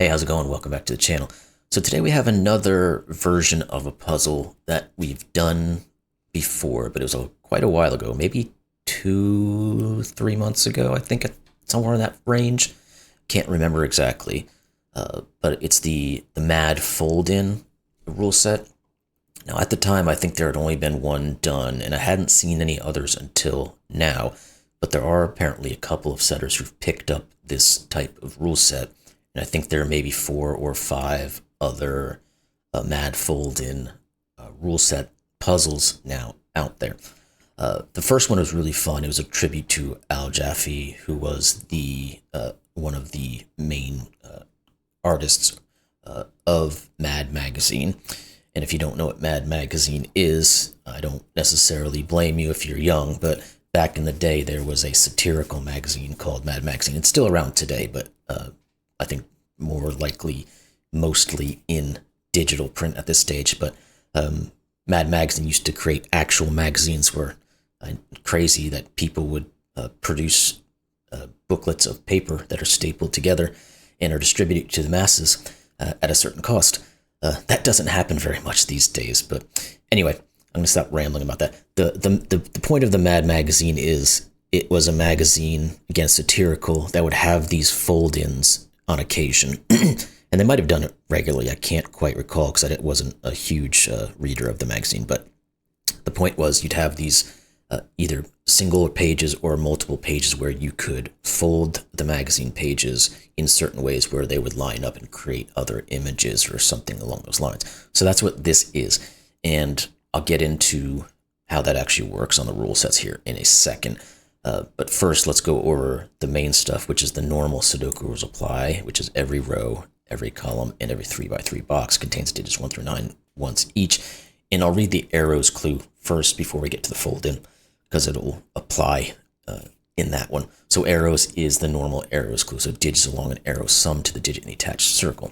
Hey, how's it going? Welcome back to the channel. So today we have another version of a puzzle that we've done before, but it was quite a while ago, maybe 3 months ago, I think, somewhere in that range. Can't remember exactly, but it's the Mad Fold-In rule set. Now, at the time, I think there had only been one done, and I hadn't seen any others until now, but there are apparently a couple of setters who've picked up this type of rule set. And I think there are maybe 4 or 5 other Mad Fold-In rule set puzzles now out there. The first one was really fun. It was a tribute to Al Jaffe, who was the one of the main artists of Mad Magazine. And if you don't know what Mad Magazine is, I don't necessarily blame you if you're young, but back in the day, there was a satirical magazine called Mad Magazine. It's still around today, but I think more likely mostly in digital print at this stage. But Mad Magazine used to create actual magazines where crazy that people would produce booklets of paper that are stapled together and are distributed to the masses at a certain cost. That doesn't happen very much these days. But anyway, I'm going to stop rambling about that. The point of the Mad Magazine is it was a magazine, again, satirical, that would have these fold-ins on occasion. And they might have done it regularly. I can't quite recall because I wasn't a huge reader of the magazine. But the point was you'd have these either single pages or multiple pages where you could fold the magazine pages in certain ways where they would line up and create other images or something along those lines. So that's what this is. And I'll get into how that actually works on the rule sets here in a second. But first, let's go over the main stuff, which is the normal Sudoku rules apply, which is every row, every column, and every 3x3 box contains digits 1 through 9 once each. And I'll read the arrows clue first before we get to the fold-in, because it'll apply in that one. So arrows is the normal arrows clue. So digits along an arrow sum to the digit in the attached circle.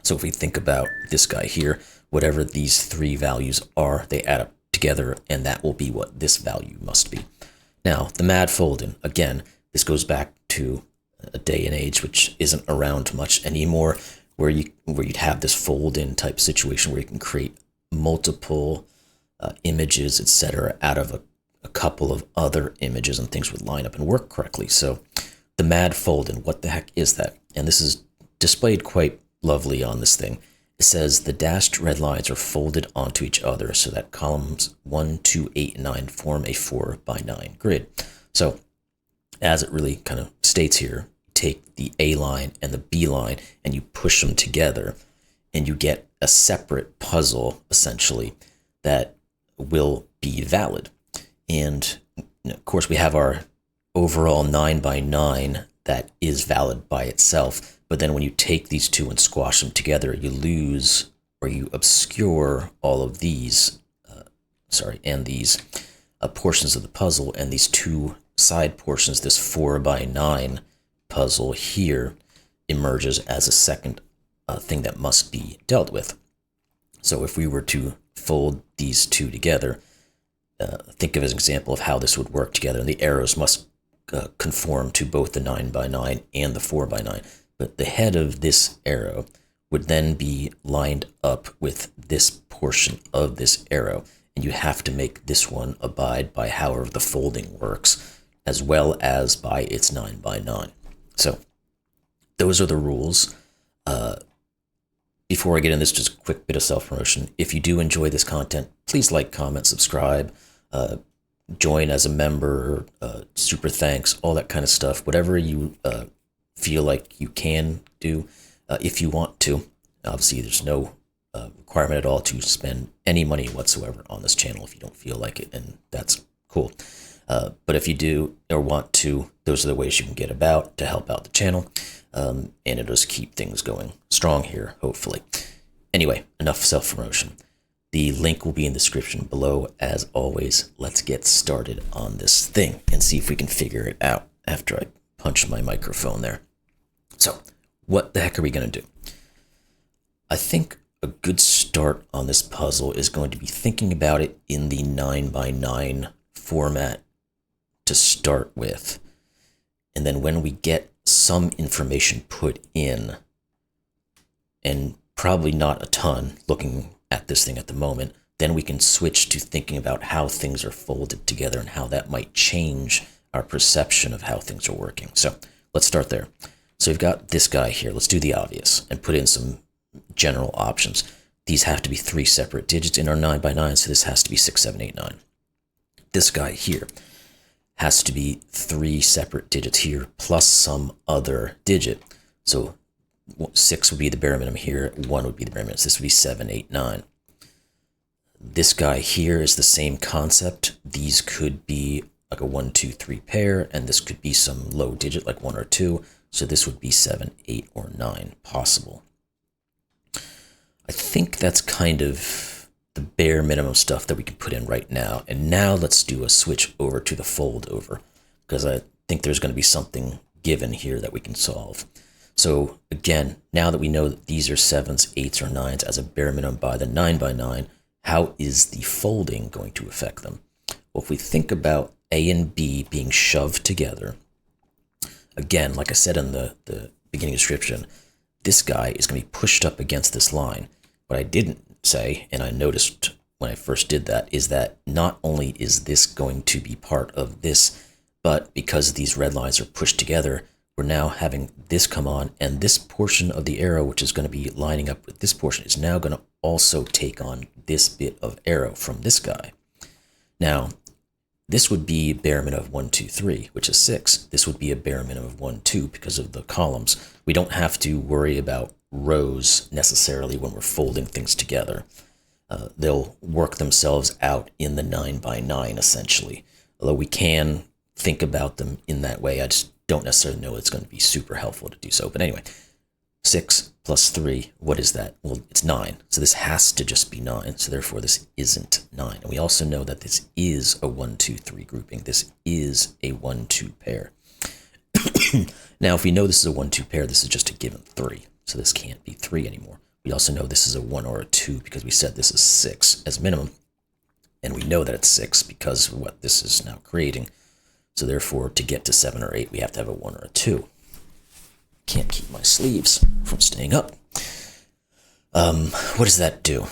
So if we think about this guy here, whatever these 3 values are, they add up together, and that will be what this value must be. Now, the Mad Fold-In, again, this goes back to a day and age which isn't around much anymore, where you'd have this fold-in type situation where you can create multiple images, etc., out of a couple of other images, and things would line up and work correctly. So the Mad Fold-In, what the heck is that? And this is displayed quite lovely on this thing. It says the dashed red lines are folded onto each other so that columns 1, 2, 8, and 9 form a 4x9 grid. So as it really kind of states here, take the A line and the B line and you push them together and you get a separate puzzle, essentially, that will be valid. And of course, we have our overall 9x9 that is valid by itself. But then when you take these two and squash them together, you lose or you obscure all of these, and these portions of the puzzle, and these 2 side portions, this 4x9 puzzle here emerges as a second thing that must be dealt with. So if we were to fold these 2 together, think of as an example of how this would work together, and the arrows must conform to both the 9x9 and the 4x9. But the head of this arrow would then be lined up with this portion of this arrow, and you have to make this one abide by however the folding works, as well as by its 9x9. So those are the rules. Before I get in this, just a quick bit of self-promotion. If you do enjoy this content, please like, comment, subscribe, join as a member, super thanks, all that kind of stuff. Whatever you feel like you can do if you want to. Obviously, there's no requirement at all to spend any money whatsoever on this channel if you don't feel like it, and that's cool. But if you do or want to, those are the ways you can get about to help out the channel, and it'll just keep things going strong here, hopefully. Anyway, enough self-promotion. The link will be in the description below. As always, let's get started on this thing and see if we can figure it out after I punch my microphone there. So, what the heck are we going to do? I think a good start on this puzzle is going to be thinking about it in the 9x9 format to start with. And then when we get some information put in, and probably not a ton looking at this thing at the moment, then we can switch to thinking about how things are folded together and how that might change our perception of how things are working. So let's start there. So we've got this guy here. Let's do the obvious and put in some general options. These have to be 3 separate digits in our 9x9, so this has to be 6, 7, 8, 9. This guy here has to be 3 separate digits here plus some other digit. So 6 would be the bare minimum here, 1 would be the bare minimum. So this would be 7, 8, 9. This guy here is the same concept. These could be like a 1, 2, 3 pair, and this could be some low digit like 1 or 2. So this would be 7, 8, or 9 possible. I think that's kind of the bare minimum stuff that we can put in right now. And now let's do a switch over to the fold over, because I think there's going to be something given here that we can solve. So again, now that we know that these are 7s, 8s, or 9s as a bare minimum by the 9x9, how is the folding going to affect them? Well, if we think about A and B being shoved together, again, like I said in the beginning description, this guy is going to be pushed up against this line. What I didn't say, and I noticed when I first did that, is that not only is this going to be part of this, but because these red lines are pushed together, we're now having this come on, and this portion of the arrow, which is going to be lining up with this portion, is now going to also take on this bit of arrow from this guy. Now, this would be bare minimum of 1, 2, 3, which is 6. This would be a bare minimum of 1, 2 because of the columns. We don't have to worry about rows necessarily when we're folding things together. They'll work themselves out in the 9x9 essentially. Although we can think about them in that way, I just don't necessarily know it's going to be super helpful to do so. But anyway, 6 plus 3, what is that? Well, it's 9. So this has to just be 9. So therefore this isn't 9. And we also know that this is a 1, 2, 3 grouping. This is a 1, 2 pair. Now, if we know this is a 1, 2 pair, this is just a given 3. So this can't be 3 anymore. We also know this is a 1 or a 2 because we said this is 6 as minimum. And we know that it's 6 because of what this is now creating. So therefore, to get to 7 or 8, we have to have a 1 or a 2. Can't keep my sleeves from staying up. What does that do?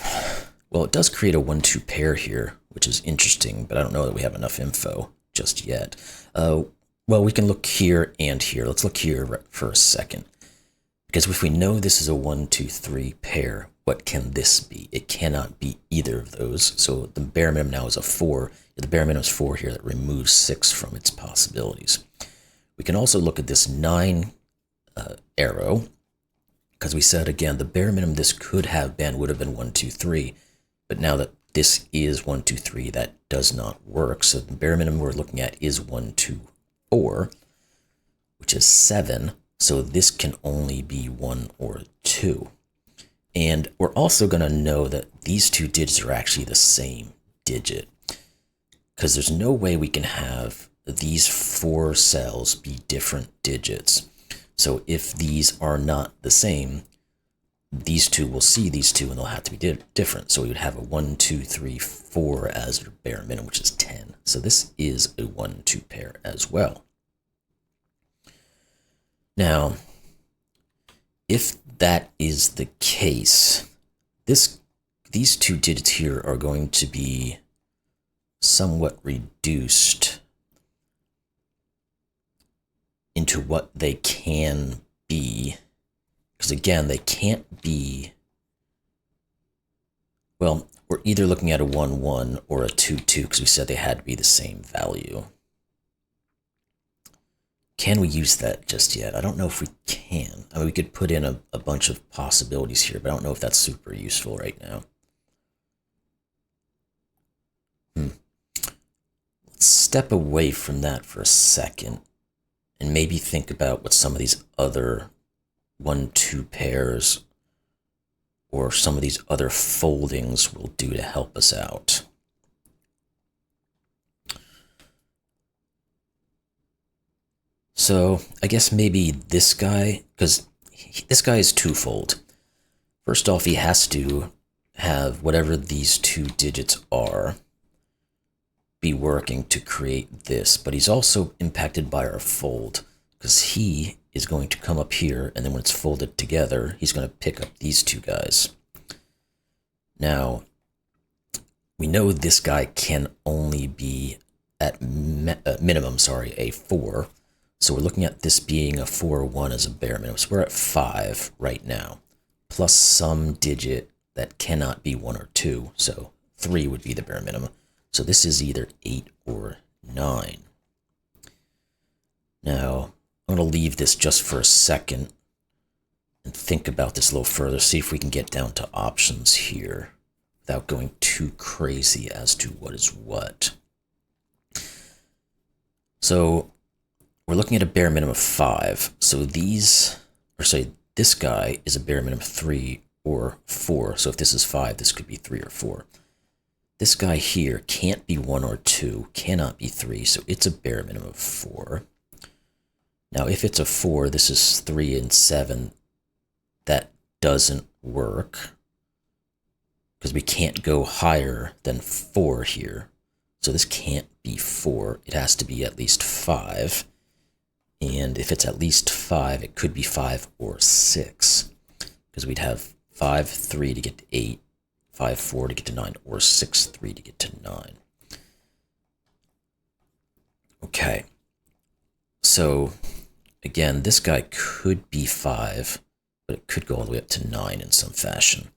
Well, it does create a 1, 2 pair here, which is interesting, but I don't know that we have enough info just yet. Well, we can look here and here. Let's look here for a second. Because if we know this is a 1, 2, 3 pair, what can this be? It cannot be either of those. So the bare minimum now is a 4. The bare minimum is 4 here. That removes 6 from its possibilities. We can also look at this 9 arrow, because we said, again, the bare minimum this could have been would have been 1, 2, 3. But now that this is 1, 2, 3, that does not work. So the bare minimum we're looking at is 1, 2, 4, which is 7. So this can only be 1 or 2. And we're also going to know that these two digits are actually the same digit, because there's no way we can have these 4 cells be different digits. So if these are not the same, these two will see these two and they'll have to be different. So we would have a 1, 2, 3, 4 as our bare minimum, which is 10. So this is a 1, 2 pair as well. Now, if that is the case, these two digits here are going to be somewhat reduced into what they can be. Because again, they can't be, well, we're either looking at a 1, 1 or a 2, 2, because we said they had to be the same value. Can we use that just yet? I don't know if we can. I mean, we could put in a bunch of possibilities here, but I don't know if that's super useful right now. Let's step away from that for a second and maybe think about what some of these other 1, 2 pairs or some of these other foldings will do to help us out. So I guess maybe this guy, because this guy is twofold. First off, he has to have whatever these 2 digits are be working to create this, but he's also impacted by our fold because he is going to come up here, and then when it's folded together, he's going to pick up these two guys. Now, we know this guy can only be at minimum, a 4. So we're looking at this being a 4-1 as a bare minimum. So we're at 5 right now, plus some digit that cannot be 1 or 2. So 3 would be the bare minimum. So this is either 8 or 9. Now, I'm going to leave this just for a second and think about this a little further, see if we can get down to options here without going too crazy as to what is what. So we're looking at a bare minimum of 5. So this guy is a bare minimum of 3 or 4. So if this is 5, this could be 3 or 4. This guy here can't be 1 or 2, cannot be 3, so it's a bare minimum of 4. Now, if it's a 4, this is 3 and 7. That doesn't work because we can't go higher than 4 here. So this can't be 4. It has to be at least 5. And if it's at least 5, it could be 5 or 6. Because we'd have 5, 3 to get to 8, 5, 4 to get to 9, or 6, 3 to get to 9. Okay. So, again, this guy could be 5, but it could go all the way up to 9 in some fashion.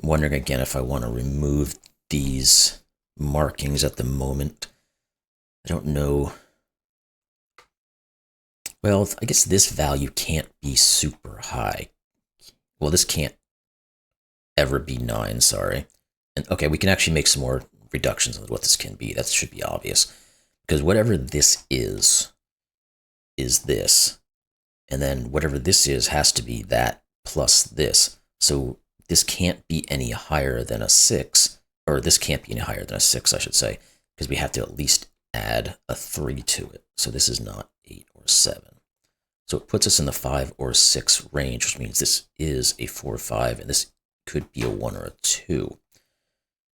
I'm wondering again if I want to remove these markings at the moment. I don't know. Well, I guess this value can't be super high. Well, this can't ever be 9, sorry. And okay, we can actually make some more reductions on what this can be. That should be obvious. Because whatever this is this. And then whatever this is has to be that plus this. So this can't be any higher than a 6. Or this can't be any higher than a 6, I should say. Because we have to at least add a 3 to it. So this is not 8 or 7. So it puts us in the 5 or 6 range, which means this is a 4 or 5, and this could be a 1 or a 2.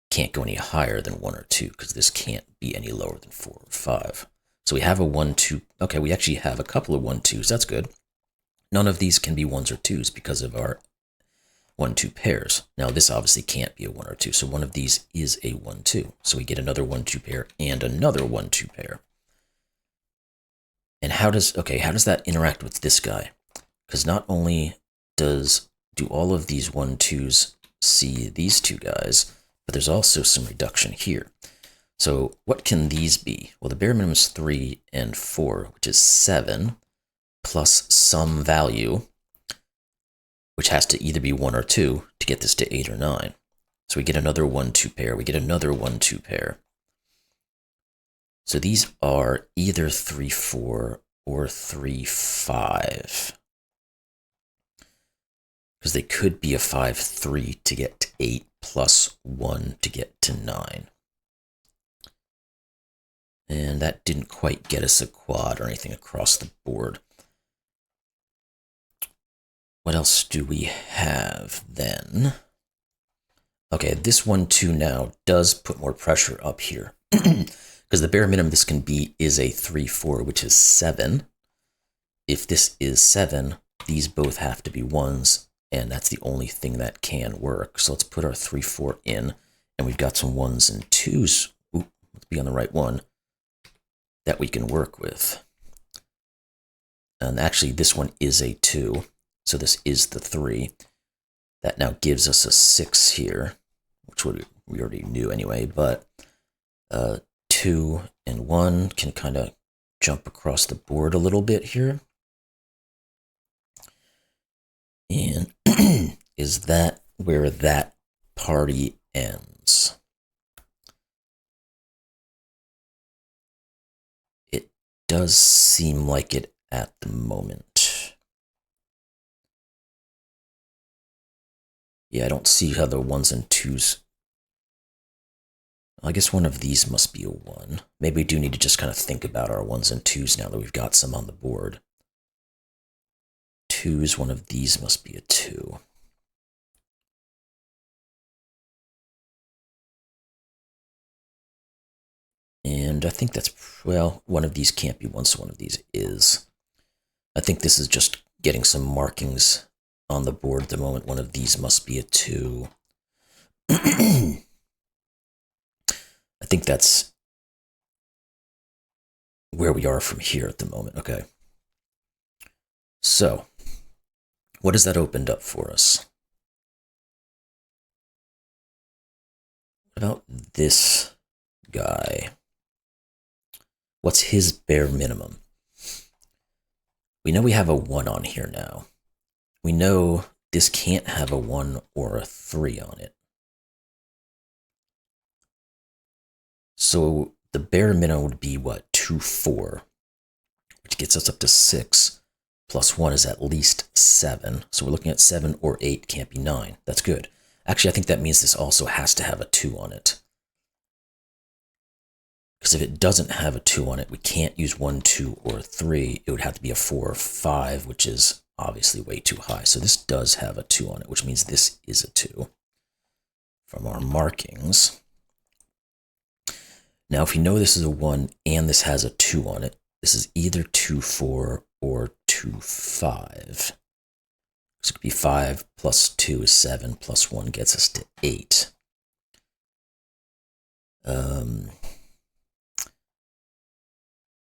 Can't go any higher than 1 or 2, because this can't be any lower than 4 or 5. So we have a 1, 2. Okay, we actually have a couple of 1, 2s. That's good. None of these can be 1s or 2s because of our 1, 2 pairs. Now, this obviously can't be a 1 or 2, so one of these is a 1, 2. So we get another 1, 2 pair and another 1, 2 pair. And how does that interact with this guy? Because not only do all of these 1, 2s see these two guys, but there's also some reduction here. So what can these be? Well, the bare minimum is 3 and 4, which is 7, plus some value, which has to either be 1 or 2 to get this to 8 or 9. So we get another 1, 2 pair. We get another 1, 2 pair. So these are either 3, 4 or 3, 5. Because they could be a 5, 3 to get to 8 plus 1 to get to 9. And that didn't quite get us a quad or anything across the board. What else do we have then? Okay, this 1, 2 now does put more pressure up here. Because the bare minimum this can be is a 3, 4, which is 7. If this is 7, these both have to be 1s, and that's the only thing that can work. So let's put our 3, 4 in, and we've got some 1s and 2s. Ooh, let's be on the right one that we can work with. And actually, this one is a 2, so this is the 3. That now gives us a 6 here, which we already knew anyway, but 2 and 1 can kind of jump across the board a little bit here. And is that where that party ends? It does seem like it at the moment. Yeah, I don't see how the 1s and 2s... I guess one of these must be a 1. Maybe we do need to just kind of think about our 1s and 2s now that we've got some on the board. 2s, one of these must be a 2. And I think that's, well, one of these can't be 1, so one of these is. I think this is just getting some markings on the board at the moment. One of these must be a 2. I think that's where we are from here at the moment. Okay. So, what has that opened up for us? What about this guy? What's his bare minimum? We know we have a 1 on here now. We know this can't have a 1 or a 3 on it. So the bare minimum would be what? 2, 4, which gets us up to 6. Plus 1 is at least 7. So we're looking at 7 or 8, can't be 9. That's good. Actually, I think that means this also has to have a 2 on it. Because if it doesn't have a 2 on it, we can't use 1, 2, or 3. It would have to be a 4 or 5, which is obviously way too high. So this does have a 2 on it, which means this is a 2 from our markings. Now, if we know this is a 1 and this has a 2 on it, this is either 2, 4 or 2, 5. So it could be 5 plus 2 is 7, plus 1 gets us to 8.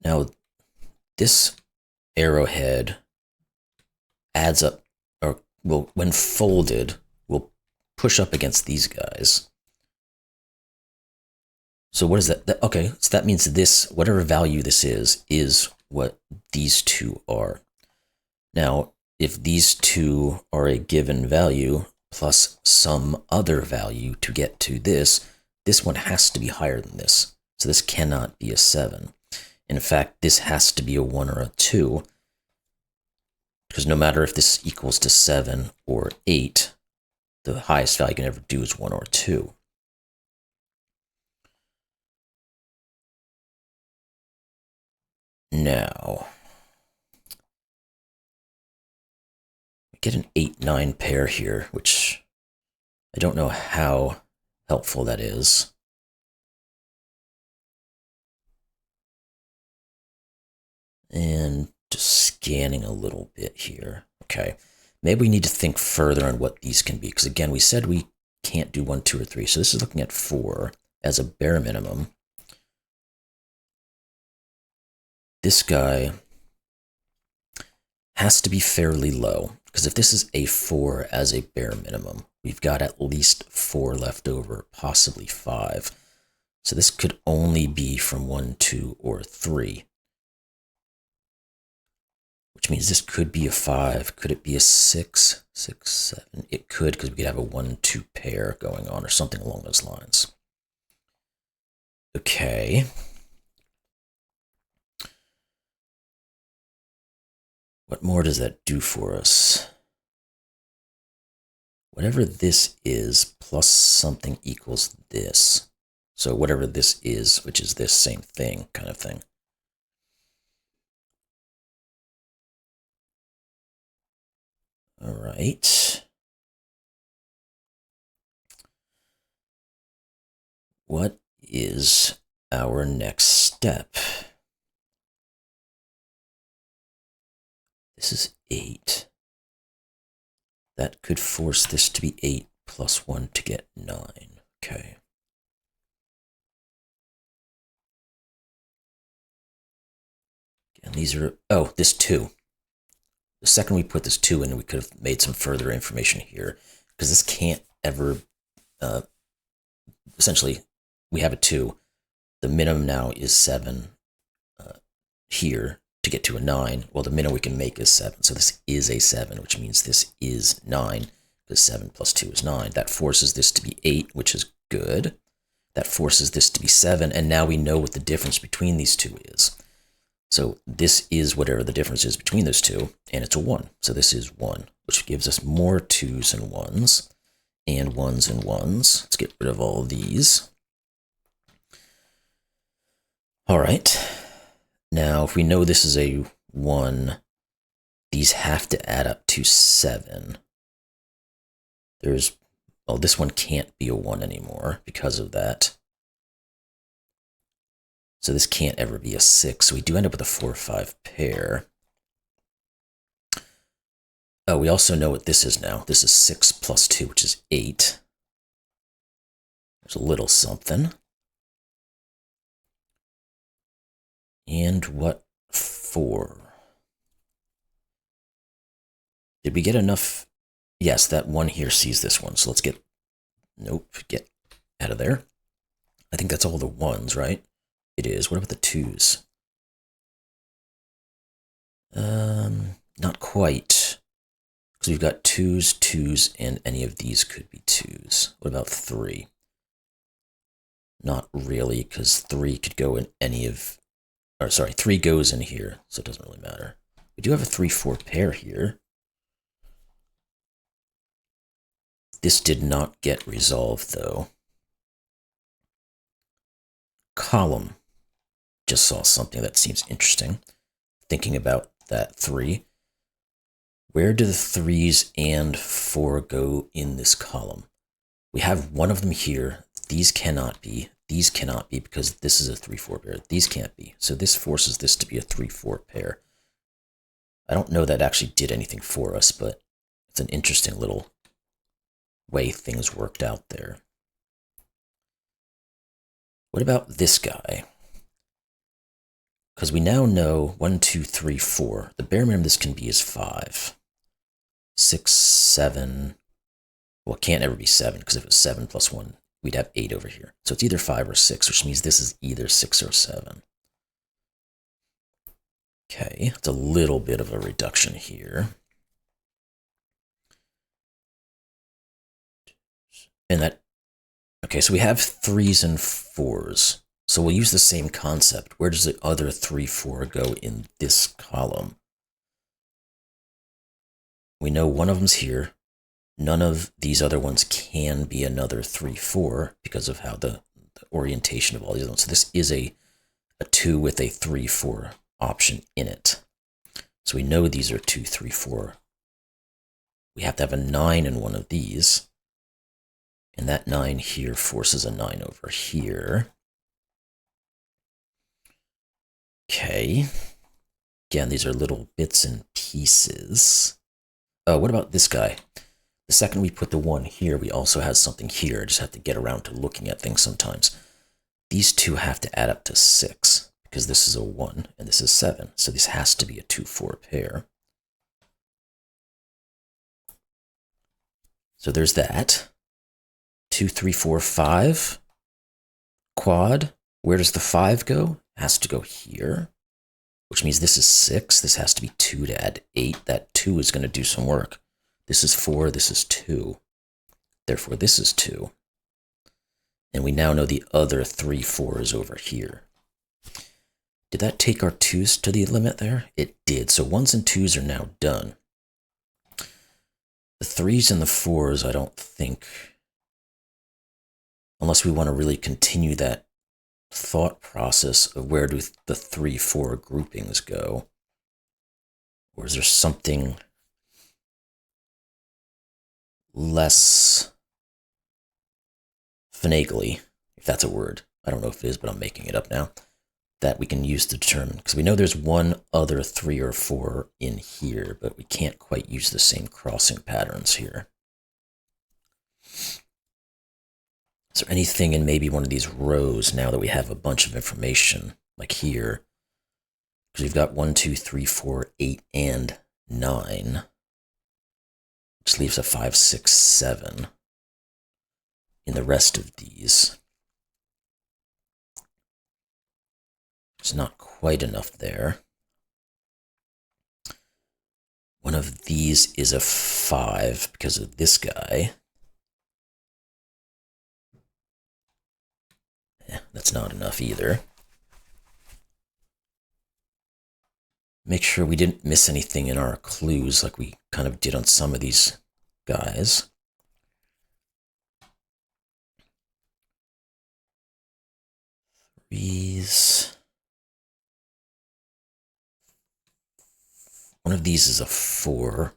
Now, this arrowhead adds up, or will, when folded, will push up against these guys. So what is that? Okay, so that means this, whatever value this is what these two are. Now, if these two are a given value plus some other value to get to this one has to be higher than this. So this cannot be a 7. In fact, this has to be a 1 or a 2, because no matter if this equals to 7 or 8, the highest value you can ever do is 1 or 2. Now, we get an 8-9 pair here, which I don't know how helpful that is. And just scanning a little bit here. Okay, maybe we need to think further on what these can be, because again, we said we can't do 1, 2, or 3. So this is looking at 4 as a bare minimum. This guy has to be fairly low, because if this is a 4 as a bare minimum, we've got at least 4 left over, possibly 5. So this could only be from 1, 2, or 3. Which means this could be a 5. Could it be a 6? 6, 7. It could, because we could have a 1, 2 pair going on or something along those lines. Okay. What more does that do for us? Whatever this is plus something equals this. So whatever this is, which is this same thing kind of thing. All right. What is our next step? This is 8. That could force this to be 8 plus 1 to get 9. Okay. And these are, oh, this 2. The second we put this 2 in, we could have made some further information here, because this can't ever, essentially, we have a 2. The minimum now is 7 here to get to a 9. Well, the minimum we can make is 7. So this is a 7, which means this is 9, because 7 plus 2 is 9. That forces this to be 8, which is good. That forces this to be 7, and now we know what the difference between these two is. So this is whatever the difference is between those two, and it's a 1. So this is 1, which gives us more 2s and 1s, and 1s and 1s. Let's get rid of all of these. All right. Now, if we know this is a 1, these have to add up to 7. Well, this one can't be a 1 anymore because of that. So this can't ever be a 6. So we do end up with a 4 or 5 pair. Oh, we also know what this is now. This is 6 plus 2, which is 8. There's a little something. And what for? Did we get enough? Yes, that one here sees this one. So let's get, nope, get out of there. I think that's all the ones, right? It is. What about the twos? Not quite. Because we've got twos, and any of these could be twos. What about 3? Not really, because 3 could go in any of, or sorry, 3 goes in here, so it doesn't really matter. We do have a 3-4 pair here. This did not get resolved, though. Column. Just saw something that seems interesting. Thinking about that 3. Where do the 3s and 4 go in this column? We have one of them here. These cannot be. These cannot be because this is a 3-4 pair. These can't be. So this forces this to be a 3-4 pair. I don't know that actually did anything for us, but it's an interesting little way things worked out there. What about this guy? Because we now know 1, 2, 3, 4. The bare minimum this can be is 5. 6, 7. Well, it can't ever be 7, because if it was 7 plus 1, we'd have 8 over here. So it's either 5 or 6, which means this is either 6 or 7. Okay, it's a little bit of a reduction here. And that, okay, so we have 3s and 4s. So we'll use the same concept. Where does the other 3, 4 go in this column? We know one of them's here. None of these other ones can be another 3, 4 because of how the orientation of all these other ones. So this is a 2 with a 3, 4 option in it. So we know these are 2, 3, 4. We have to have a 9 in one of these. And that 9 here forces a 9 over here. Okay. Again, these are little bits and pieces. Oh, what about this guy? The second we put the 1 here, we also have something here. I just have to get around to looking at things sometimes. These two have to add up to 6, because this is a 1 and this is 7. So this has to be a 2, 4 pair. So there's that. 2, 3, 4, 5. Quad. Where does the 5 go? It has to go here, which means this is 6. This has to be 2 to add 8. That 2 is going to do some work. This is 4. This is 2. Therefore, this is 2. And we now know the other 3, 4 is over here. Did that take our 2s to the limit there? It did. So 1s and 2s are now done. The 3s and the 4s, I don't think, unless we want to really continue that thought process of where do the 3, 4 groupings go? Or is there something less finagly, if that's a word? I don't know if it is, but I'm making it up now, that we can use to determine, because we know there's one other 3 or 4 in here, but we can't quite use the same crossing patterns here. Is there anything in maybe one of these rows now that we have a bunch of information, like here? Because we've got 1, 2, 3, 4, 8, and 9, which leaves a 5, 6, 7 in the rest of these. It's not quite enough there. One of these is a 5 because of this guy. That's not enough either. Make sure we didn't miss anything in our clues like we kind of did on some of these guys. Threes. One of these is a 4.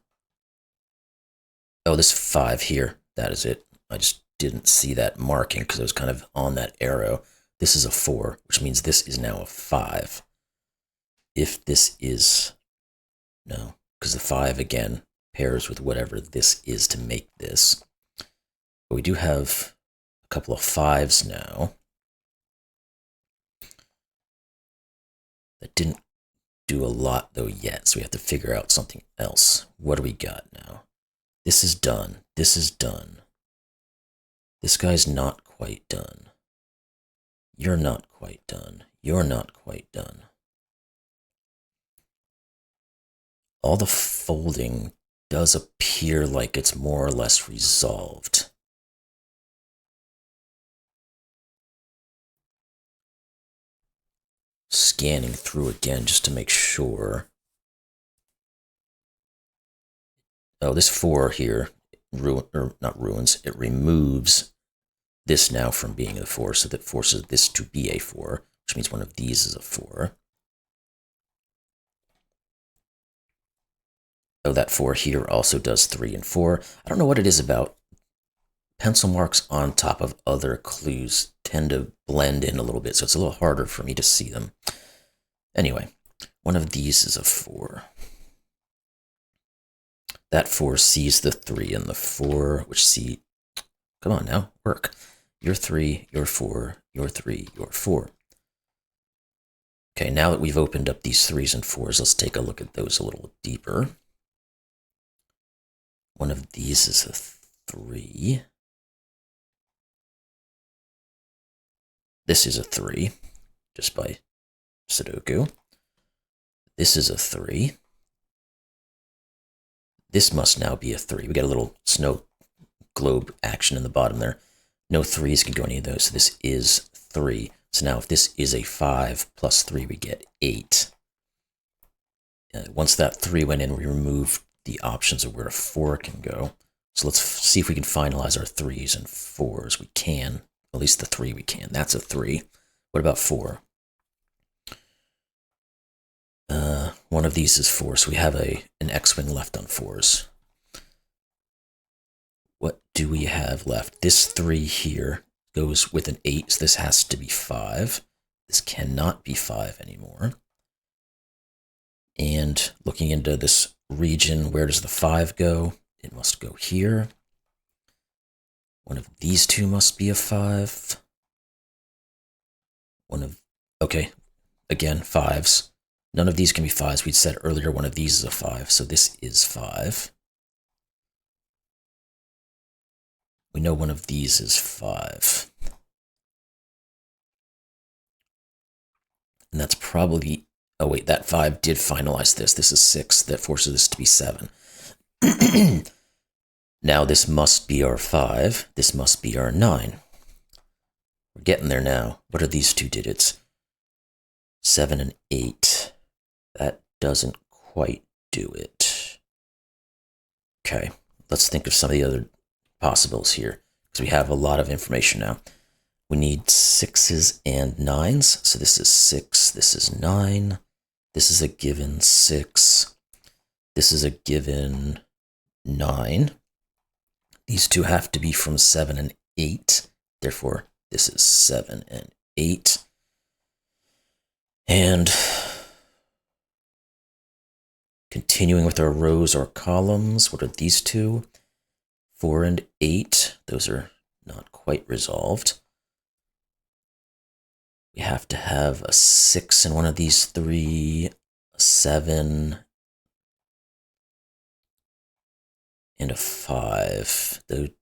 Oh, this 5 here. That is it. I just didn't see that marking because it was kind of on that arrow. This is a 4, which means this is now a 5. If this is, no, because the 5, again, pairs with whatever this is to make this. But we do have a couple of 5s now. That didn't do a lot though yet, so we have to figure out something else. What do we got now? This is done. This is done. This guy's not quite done. You're not quite done. You're not quite done. All the folding does appear like it's more or less resolved. Scanning through again just to make sure. Oh, this 4 here, not ruins, it removes this now from being a 4, so that forces this to be a 4, which means one of these is a 4. Oh, that 4 here also does 3 and 4. I don't know what it is about pencil marks on top of other clues tend to blend in a little bit, so it's a little harder for me to see them. Anyway, one of these is a 4. That 4 sees the 3 and the 4, which see... Come on now, work. You're 3, you're 4, you're 3, you're 4. Okay, now that we've opened up these 3s and 4s, let's take a look at those a little deeper. One of these is a 3. This is a 3, just by Sudoku. This is a 3. This must now be a 3. We got a little snow globe action in the bottom there. No 3s can do any of those, so this is 3. So now if this is a 5 plus 3, we get 8. Once that 3 went in, we removed the options of where a 4 can go. So let's see if we can finalize our 3s and 4s. We can. At least the 3 we can. That's a 3. What about 4? One of these is 4, so we have an X-Wing left on 4s. What do we have left? This 3 here goes with an 8, so this has to be 5. This cannot be 5 anymore. And looking into this region, where does the 5 go? It must go here. One of these 2 must be a 5. Okay, again, 5s. None of these can be 5s. We'd said earlier one of these is a 5, so this is 5. We know one of these is 5. And that's probably... Oh wait, that 5 did finalize this. This is 6. That forces this to be 7. Now this must be our 5. This must be our 9. We're getting there now. What are these 2 digits? 7 and 8. That doesn't quite do it. Okay, let's think of some of the other possibles here, because we have a lot of information now. We need 6s and 9s, so this is 6, this is 9, this is a given 6, this is a given 9. These 2 have to be from 7 and 8, therefore this is 7 and 8. And continuing with our rows or columns, what are these 2? 4 and 8, those are not quite resolved. We have to have a 6 in one of these 3, a 7, and a 5. They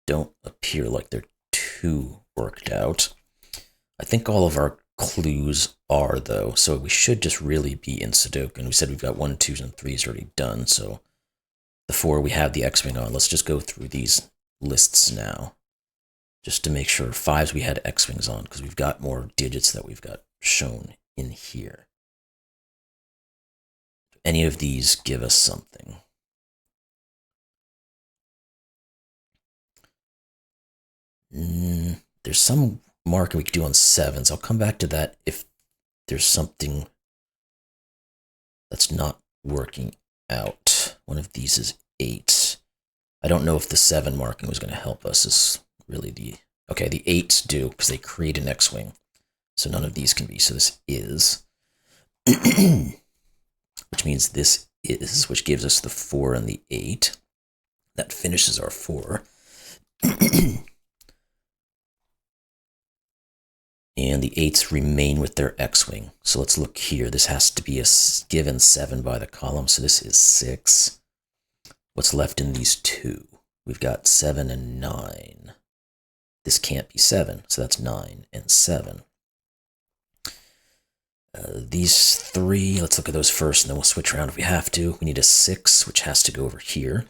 don't appear like they're too worked out. I think all of our clues are, though, so we should just really be in Sudoku. And we said we've got 1, 2s, and 3s already done, so the 4 we have the X-Wing on. Let's just go through these lists now, just to make sure. 5s we had X-Wings on, because we've got more digits that we've got shown in here. Any of these give us something. There's some marking we could do on 7s. I'll come back to that if there's something that's not working out. One of these is 8. I don't know if the 7 marking was going to help us. Is really the... Okay, the 8s do, because they create an X-Wing. So none of these can be. So this is... which means this is, which gives us the 4 and the 8. That finishes our 4. And the 8s remain with their x-wing. So let's look here. This has to be a given 7 by the column, so this is 6. What's left in these 2? We've got 7 and 9. This can't be 7, so that's 9 and 7. These 3, let's look at those first, and then we'll switch around if we have to. We need a 6, which has to go over here.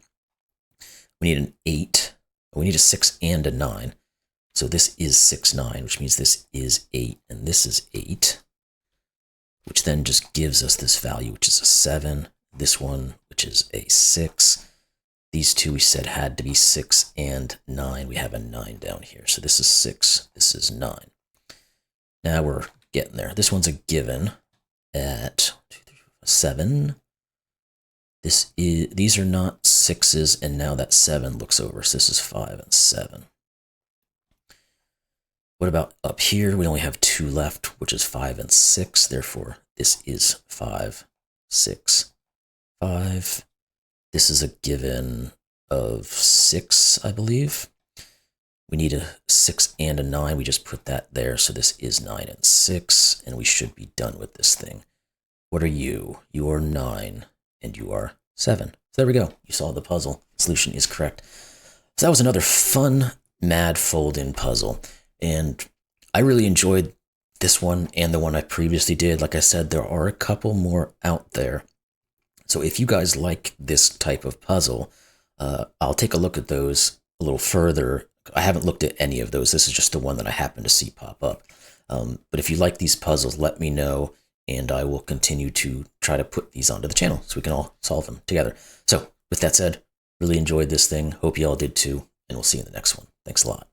We need an 8. We need a 6 and a 9. So this is 6, 9, which means this is 8, and this is 8, which then just gives us this value, which is a 7. This one, which is a 6. These 2 we said had to be 6 and 9. We have a 9 down here. So this is 6, this is 9. Now we're getting there. This one's a given at 7. These are not 6s, and now that 7 looks over. So this is 5 and 7. What about up here? We only have 2 left, which is 5 and 6. Therefore, this is 5, 6, 5. This is a given of 6, I believe. We need a 6 and a 9. We just put that there. So this is 9 and 6, and we should be done with this thing. What are you? You are 9, and you are 7. So there we go. You solved the puzzle. Solution is correct. So that was another fun, mad fold-in puzzle. And I really enjoyed this one and the one I previously did. Like I said, there are a couple more out there. So if you guys like this type of puzzle, I'll take a look at those a little further. I haven't looked at any of those. This is just the one that I happen to see pop up. But if you like these puzzles, let me know, and I will continue to try to put these onto the channel so we can all solve them together. So with that said, really enjoyed this thing. Hope you all did too, and we'll see you in the next one. Thanks a lot.